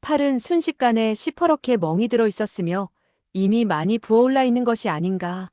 팔은 순식간에 시퍼렇게 멍이 들어 있었으며 이미 많이 부어올라 있는 것이 아닌가.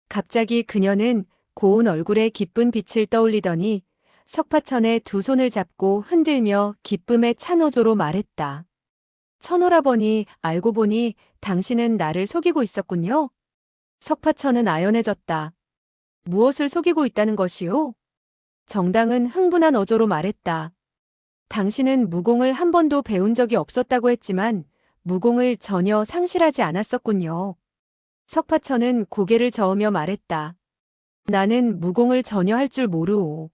갑자기 그녀는 고운 얼굴에 기쁜 빛을 떠올리더니 석파천의 두 손을 잡고 흔들며 기쁨에 찬 어조로 말했다. 천오라버니, 알고 보니 당신은 나를 속이고 있었군요. 석파천은 아연해졌다. 무엇을 속이고 있다는 것이요? 정당은 흥분한 어조로 말했다. 당신은 무공을 한 번도 배운 적이 없었다고 했지만 무공을 전혀 상실하지 않았었군요. 석파천은 고개를 저으며 말했다. 나는 무공을 전혀 할 줄 모르오.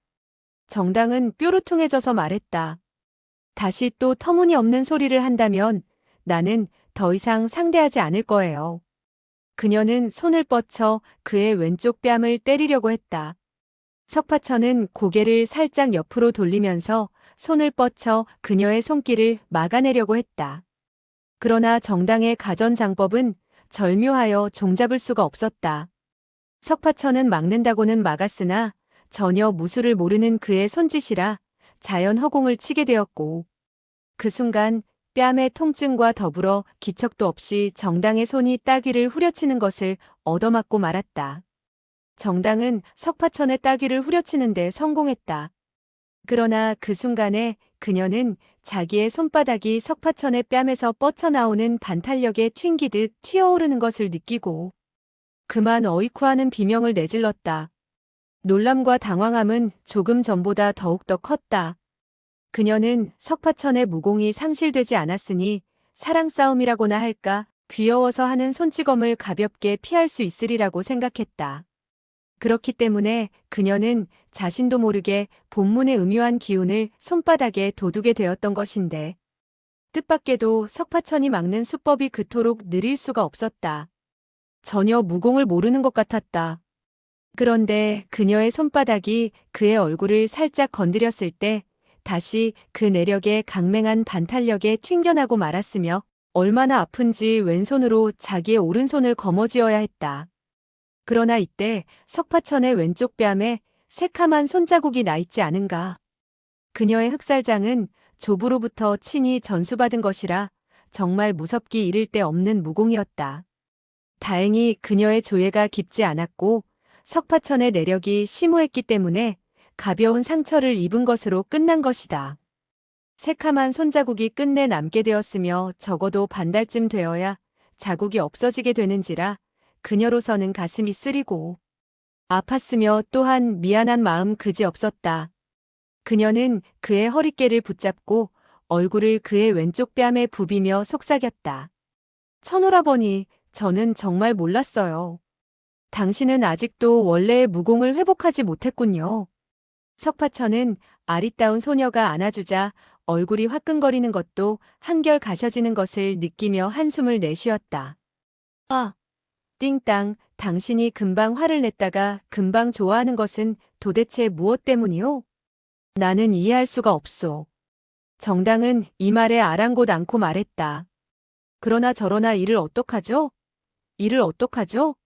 정당은 뾰루퉁해져서 말했다. 다시 또 터무니없는 소리를 한다면 나는 더 이상 상대하지 않을 거예요. 그녀는 손을 뻗쳐 그의 왼쪽 뺨을 때리려고 했다. 석파천은 고개를 살짝 옆으로 돌리면서 손을 뻗쳐 그녀의 손길을 막아내려고 했다. 그러나 정당의 가전장법은 절묘하여 종잡을 수가 없었다. 석파천은 막는다고는 막았으나 전혀 무술을 모르는 그의 손짓이라 자연 허공을 치게 되었고 그 순간 뺨의 통증과 더불어 기척도 없이 정당의 손이 따귀를 후려치는 것을 얻어맞고 말았다. 정당은 석파천의 따귀를 후려치는 데 성공했다. 그러나 그 순간에 그녀는 자기의 손바닥이 석파천의 뺨에서 뻗쳐나오는 반탄력에 튕기듯 튀어오르는 것을 느끼고 그만 어이쿠하는 비명을 내질렀다. 놀람과 당황함은 조금 전보다 더욱더 컸다. 그녀는 석파천의 무공이 상실되지 않았으니 사랑 싸움이라고나 할까 귀여워서 하는 손찌검을 가볍게 피할 수 있으리라고 생각했다. 그렇기 때문에 그녀는 자신도 모르게 본문의 음유한 기운을 손바닥에 돋우게 되었던 것인데 뜻밖에도 석파천이 막는 수법이 그토록 느릴 수가 없었다. 전혀 무공을 모르는 것 같았다. 그런데 그녀의 손바닥이 그의 얼굴을 살짝 건드렸을 때 다시 그 내력의 강맹한 반탄력에 튕겨나고 말았으며 얼마나 아픈지 왼손으로 자기의 오른손을 거머쥐어야 했다. 그러나 이때 석파천의 왼쪽 뺨에 새카만 손자국이 나 있지 않은가. 그녀의 흑살장은 조부로부터 친히 전수받은 것이라 정말 무섭기 이를 데 없는 무공이었다. 다행히 그녀의 조예가 깊지 않았고 석파천의 내력이 심오했기 때문에 가벼운 상처를 입은 것으로 끝난 것이다. 새카만 손자국이 끝내 남게 되었으며 적어도 반달쯤 되어야 자국이 없어지게 되는지라 그녀로서는 가슴이 쓰리고 아팠으며 또한 미안한 마음 그지없었다. 그녀는 그의 허리깨를 붙잡고 얼굴을 그의 왼쪽 뺨에 부비며 속삭였다. 천오라버니, 저는 정말 몰랐어요. 당신은 아직도 원래의 무공을 회복하지 못했군요. 석파천은 아리따운 소녀가 안아주자 얼굴이 화끈거리는 것도 한결 가셔지는 것을 느끼며 한숨을 내쉬었다. 아, 띵땅, 당신이 금방 화를 냈다가 금방 좋아하는 것은 도대체 무엇 때문이오? 나는 이해할 수가 없소. 정당은 이 말에 아랑곳 않고 말했다. 그러나 저러나 이를 어떡하죠? 이를 어떡하죠?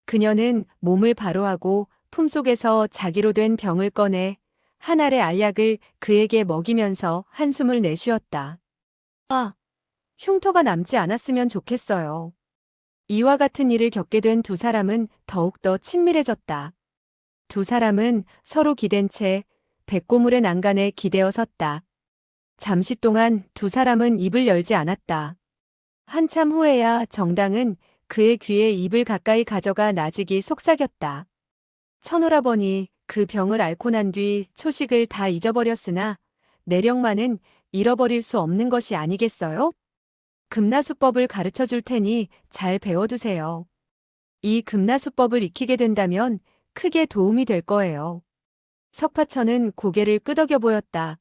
그녀는 몸을 바로하고 품속에서 자기로 된 병을 꺼내 한 알의 알약을 그에게 먹이면서 한숨을 내쉬었다. 아, 흉터가 남지 않았으면 좋겠어요. 이와 같은 일을 겪게 된 두 사람은 더욱더 친밀해졌다. 두 사람은 서로 기댄 채 백고물의 난간에 기대어 섰다. 잠시 동안 두 사람은 입을 열지 않았다. 한참 후에야 정당은 그의 귀에 입을 가까이 가져가 나직이 속삭였다. 천오라버니, 그 병을 앓고 난 뒤 초식을 다 잊어버렸으나 내력만은 잃어버릴 수 없는 것이 아니겠어요? 금나수법을 가르쳐 줄 테니 잘 배워두세요. 이 금나수법을 익히게 된다면 크게 도움이 될 거예요. 석파천은 고개를 끄덕여 보였다.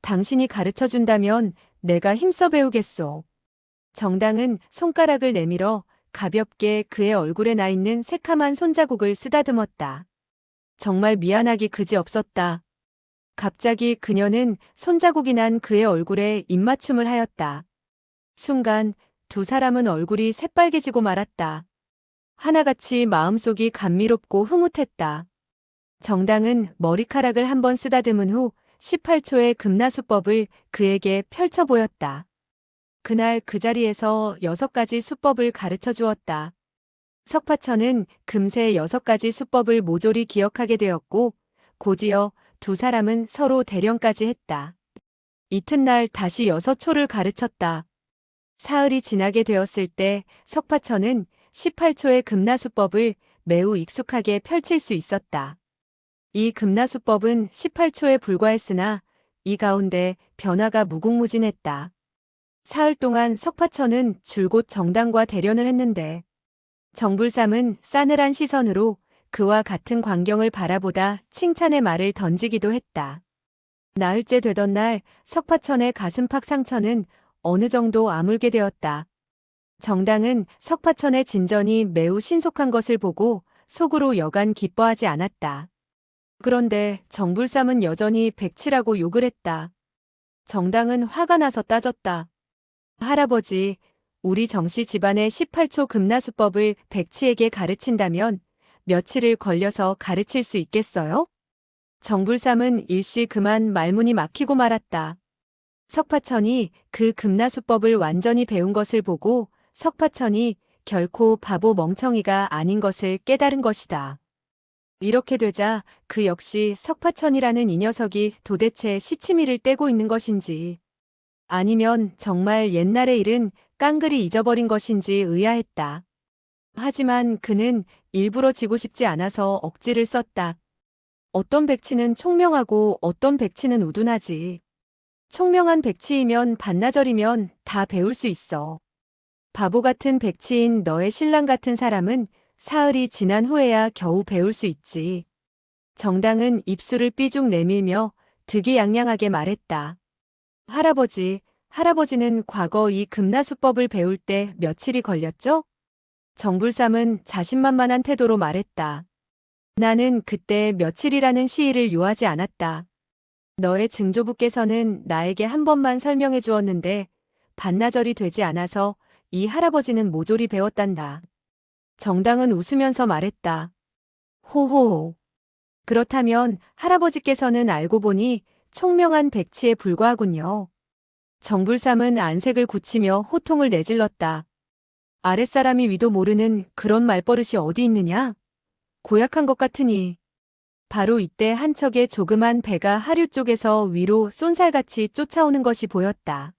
당신이 가르쳐 준다면 내가 힘써 배우겠소. 정당은 손가락을 내밀어 가볍게 그의 얼굴에 나 있는 새카만 손자국을 쓰다듬었다. 정말 미안하기 그지없었다. 갑자기 그녀는 손자국이 난 그의 얼굴에 입맞춤을 하였다. 순간 두 사람은 얼굴이 새빨개지고 말았다. 하나같이 마음속이 감미롭고 흐뭇했다. 정당은 머리카락을 한번 쓰다듬은 후 18초의 금나수법을 그에게 펼쳐 보였다. 그날 그 자리에서 6가지 수법을 가르쳐 주었다. 석파천은 금세 6가지 수법을 모조리 기억하게 되었고, 곧이어 두 사람은 서로 대령까지 했다. 이튿날 다시 6초를 가르쳤다. 사흘이 지나게 되었을 때 석파천은 18초의 금나수법을 매우 익숙하게 펼칠 수 있었다. 이 금나수법은 18초에 불과했으나 이 가운데 변화가 무궁무진했다. 사흘 동안 석파천은 줄곧 정당과 대련을 했는데 정불삼은 싸늘한 시선으로 그와 같은 광경을 바라보다 칭찬의 말을 던지기도 했다. 나흘째 되던 날 석파천의 가슴팍 상처는 어느 정도 아물게 되었다. 정당은 석파천의 진전이 매우 신속한 것을 보고 속으로 여간 기뻐하지 않았다. 그런데 정불삼은 여전히 백치라고 욕을 했다. 정당은 화가 나서 따졌다. 할아버지, 우리 정씨 집안의 18초 금나수법을 백치에게 가르친다면 며칠을 걸려서 가르칠 수 있겠어요? 정불삼은 일시 그만 말문이 막히고 말았다. 석파천이 그 금나수법을 완전히 배운 것을 보고 석파천이 결코 바보 멍청이가 아닌 것을 깨달은 것이다. 이렇게 되자 그 역시 석파천이라는 이 녀석이 도대체 시치미를 떼고 있는 것인지 아니면 정말 옛날의 일은 깡그리 잊어버린 것인지 의아했다. 하지만 그는 일부러 지고 싶지 않아서 억지를 썼다. 어떤 백치는 총명하고 어떤 백치는 우둔하지. 총명한 백치이면 반나절이면 다 배울 수 있어. 바보 같은 백치인 너의 신랑 같은 사람은 사흘이 지난 후에야 겨우 배울 수 있지. 정당은 입술을 삐죽 내밀며 득이양양하게 말했다. 할아버지는 과거 이 금나수법을 배울 때 며칠이 걸렸죠? 정불삼은 자신만만한 태도로 말했다. 나는 그때 며칠이라는 시일을 요하지 않았다. 너의 증조부께서는 나에게 한 번만 설명해 주었는데 반나절이 되지 않아서 이 할아버지는 모조리 배웠단다. 정당은 웃으면서 말했다. 호호. 그렇다면 할아버지께서는 알고 보니 총명한 백치에 불과하군요. 정불삼은 안색을 굳히며 호통을 내질렀다. 아랫사람이 위도 모르는 그런 말버릇이 어디 있느냐? 고약한 것 같으니. 바로 이때 한 척의 조그만 배가 하류 쪽에서 위로 쏜살같이 쫓아오는 것이 보였다.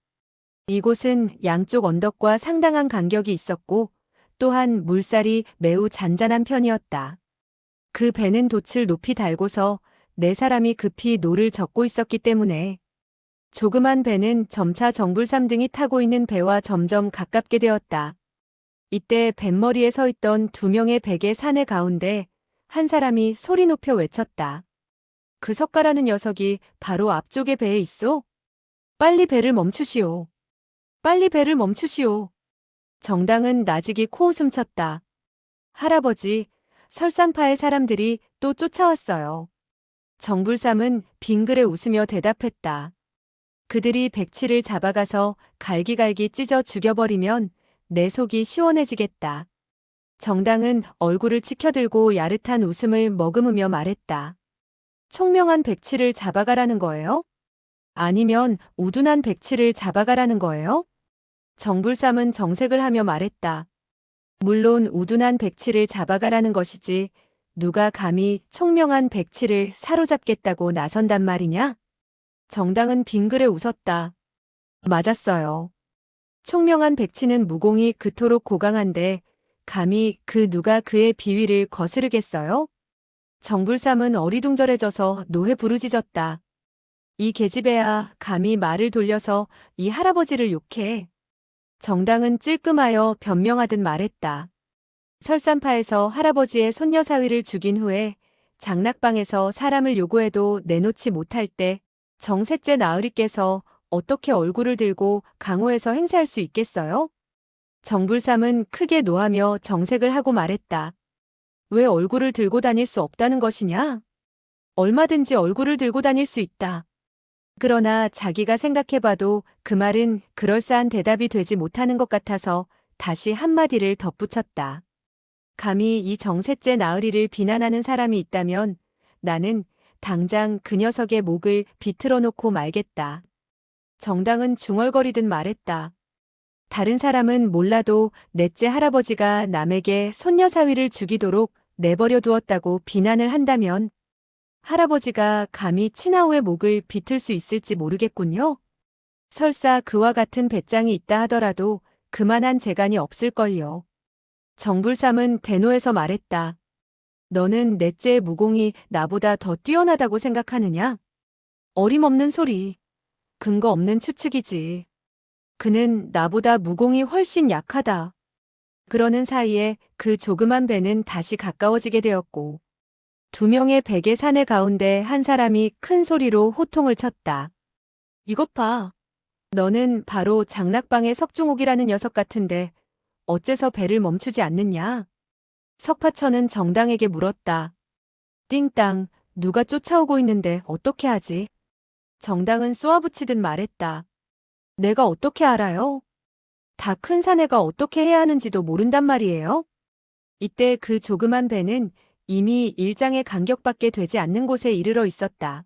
이곳은 양쪽 언덕과 상당한 간격이 있었고 또한 물살이 매우 잔잔한 편이었다. 그 배는 돛을 높이 달고서 네 사람이 급히 노를 젓고 있었기 때문에 조그만 배는 점차 정불삼 등이 타고 있는 배와 점점 가깝게 되었다. 이때 뱃머리에 서 있던 2명의 백의 사내 가운데 한 사람이 소리 높여 외쳤다. 그 석가라는 녀석이 바로 앞쪽의 배에 있어? 빨리 배를 멈추시오. 빨리 배를 멈추시오. 정당은 나직이 코웃음 쳤다. 할아버지, 설산파의 사람들이 또 쫓아왔어요. 정불삼은 빙그레 웃으며 대답했다. 그들이 백치를 잡아가서 갈기갈기 찢어 죽여버리면 내 속이 시원해지겠다. 정당은 얼굴을 치켜들고 야릇한 웃음을 머금으며 말했다. 총명한 백치를 잡아가라는 거예요? 아니면 우둔한 백치를 잡아가라는 거예요? 정불삼은 정색을 하며 말했다. 물론 우둔한 백치를 잡아가라는 것이지 누가 감히 총명한 백치를 사로잡겠다고 나선단 말이냐? 정당은 빙그레 웃었다. 맞았어요. 총명한 백치는 무공이 그토록 고강한데 감히 그 누가 그의 비위를 거스르겠어요? 정불삼은 어리둥절해져서 노해 부르짖었다. 이 계집애야 감히 말을 돌려서 이 할아버지를 욕해. 정당은 찔끔하여 변명하듯 말했다. 설산파에서 할아버지의 손녀 사위를 죽인 후에 장락방에서 사람을 요구해도 내놓지 못할 때 정셋째 나으리께서 어떻게 얼굴을 들고 강호에서 행세할 수 있겠어요? 정불삼은 크게 노하며 정색을 하고 말했다. 왜 얼굴을 들고 다닐 수 없다는 것이냐? 얼마든지 얼굴을 들고 다닐 수 있다. 그러나 자기가 생각해봐도 그 말은 그럴싸한 대답이 되지 못하는 것 같아서 다시 한마디를 덧붙였다. 감히 이 정셋째 나으리를 비난하는 사람이 있다면 나는 당장 그 녀석의 목을 비틀어 놓고 말겠다. 정당은 중얼거리듯 말했다. 다른 사람은 몰라도 넷째 할아버지가 남에게 손녀 사위를 죽이도록 내버려 두었다고 비난을 한다면 할아버지가 감히 친아우의 목을 비틀 수 있을지 모르겠군요. 설사 그와 같은 배짱이 있다 하더라도 그만한 재간이 없을걸요. 정불삼은 대노해서 말했다. 너는 넷째의 무공이 나보다 더 뛰어나다고 생각하느냐? 어림없는 소리. 근거 없는 추측이지. 그는 나보다 무공이 훨씬 약하다. 그러는 사이에 그 조그만 배는 다시 가까워지게 되었고, 두 명의 백의 사내 가운데 한 사람이 큰 소리로 호통을 쳤다. 이것 봐. 너는 바로 장락방의 석중옥이라는 녀석 같은데 어째서 배를 멈추지 않느냐? 석파천은 정당에게 물었다. 띵땅, 누가 쫓아오고 있는데 어떻게 하지? 정당은 쏘아붙이듯 말했다. 내가 어떻게 알아요? 다 큰 사내가 어떻게 해야 하는지도 모른단 말이에요? 이때 그 조그만 배는 이미 일장의 간격밖에 되지 않는 곳에 이르러 있었다.